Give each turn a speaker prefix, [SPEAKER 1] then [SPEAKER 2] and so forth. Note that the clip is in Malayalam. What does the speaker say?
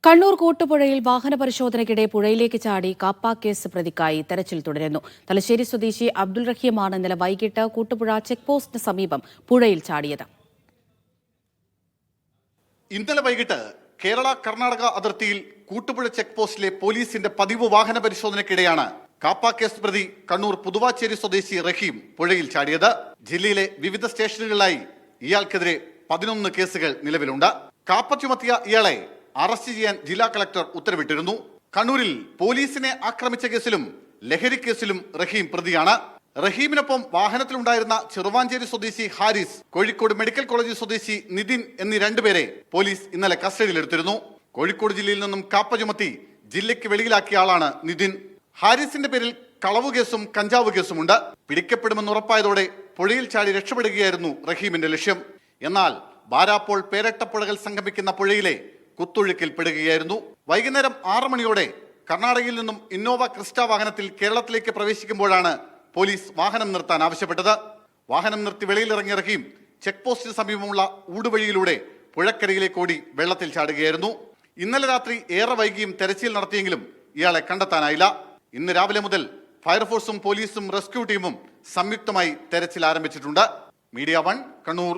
[SPEAKER 1] കണ്ണൂർ കൂട്ടുപുഴയിൽ വാഹന പരിശോധനയ്ക്കിടെ പുഴയിലേക്ക് ചാടി കാപ്പ കേസ് പ്രതിക്കായി തെരച്ചിൽ തുടരുന്നു. തലശ്ശേരി സ്വദേശി അബ്ദുൾ റഹീമാണ് ഇന്നലെ വൈകിട്ട് കൂട്ടുപുഴ ചെക്ക് പോസ്റ്റിന് സമീപം പുഴയിൽ ചാടിയത്.
[SPEAKER 2] ഇന്നലെ വൈകിട്ട് കേരള കർണാടക അതിർത്തിയിൽ കൂട്ടുപുഴ ചെക്ക് പോസ്റ്റിലെ പോലീസിന്റെ പതിവ് വാഹന പരിശോധനയ്ക്കിടെയാണ് കാപ്പ കേസ് പ്രതി കണ്ണൂർ പുതുവാച്ചേരി സ്വദേശി റഹീം പുഴയിൽ ചാടിയത്. ജില്ലയിലെ വിവിധ സ്റ്റേഷനുകളിലായി ഇയാൾക്കെതിരെ 11 കേസുകൾ നിലവിലുണ്ട്. കാപ്പ ചുമത്തിയ ഇയാളെ അറസ്റ്റ് ചെയ്യാൻ ജില്ലാ കളക്ടർ ഉത്തരവിട്ടിരുന്നു. കണ്ണൂരിൽ പോലീസിനെ ആക്രമിച്ച കേസിലും ലഹരി കേസിലും റഹീം പ്രതിയാണ്. റഹീമിനൊപ്പം വാഹനത്തിലുണ്ടായിരുന്ന ചെറുവാഞ്ചേരി സ്വദേശി ഹാരിസ്, കോഴിക്കോട് മെഡിക്കൽ കോളേജ് സ്വദേശി നിതിൻ എന്നീ രണ്ടുപേരെ പോലീസ് ഇന്നലെ കസ്റ്റഡിയിലെടുത്തിരുന്നു. കോഴിക്കോട് ജില്ലയിൽ നിന്നും കാപ്പ ചുമത്തി ജില്ലയ്ക്ക് വെളിയിലാക്കിയ ആളാണ് നിതിൻ. ഹാരിസിന്റെ പേരിൽ കളവ് കേസും കഞ്ചാവ് കേസുമുണ്ട്. പിടിക്കപ്പെടുമെന്ന് ഉറപ്പായതോടെ പുഴയിൽ ചാടി രക്ഷപ്പെടുകയായിരുന്നു റഹീമിന്റെ ലക്ഷ്യം. എന്നാൽ ബാരാപ്പോൾ പേരട്ടപ്പുഴകൾ സംഗമിക്കുന്ന പുഴയിലെ കുത്തൊഴുക്കിൽ പെടുകയായിരുന്നു. വൈകുന്നേരം 6 മണിയോടെ കർണാടകയിൽ നിന്നും ഇന്നോവ ക്രിസ്റ്റ വാഹനത്തിൽ കേരളത്തിലേക്ക് പ്രവേശിക്കുമ്പോഴാണ് പോലീസ് വാഹനം നിർത്താൻ ആവശ്യപ്പെട്ടത്. വാഹനം നിർത്തി വെളിയിലിറങ്ങിയ റഹീം ചെക്ക് പോസ്റ്റിന് സമീപമുള്ള ഊടുവഴിയിലൂടെ പുഴക്കരയിലേക്ക് ഓടി വെള്ളത്തിൽ ചാടുകയായിരുന്നു. ഇന്നലെ രാത്രി ഏറെ വൈകിയും തെരച്ചിൽ നടത്തിയെങ്കിലും ഇയാളെ കണ്ടെത്താനായില്ല. ഇന്ന് രാവിലെ മുതൽ ഫയർഫോഴ്സും പോലീസും റെസ്ക്യൂ ടീമും സംയുക്തമായി തെരച്ചിൽ ആരംഭിച്ചിട്ടുണ്ട്. മീഡിയ 1 കണ്ണൂർ.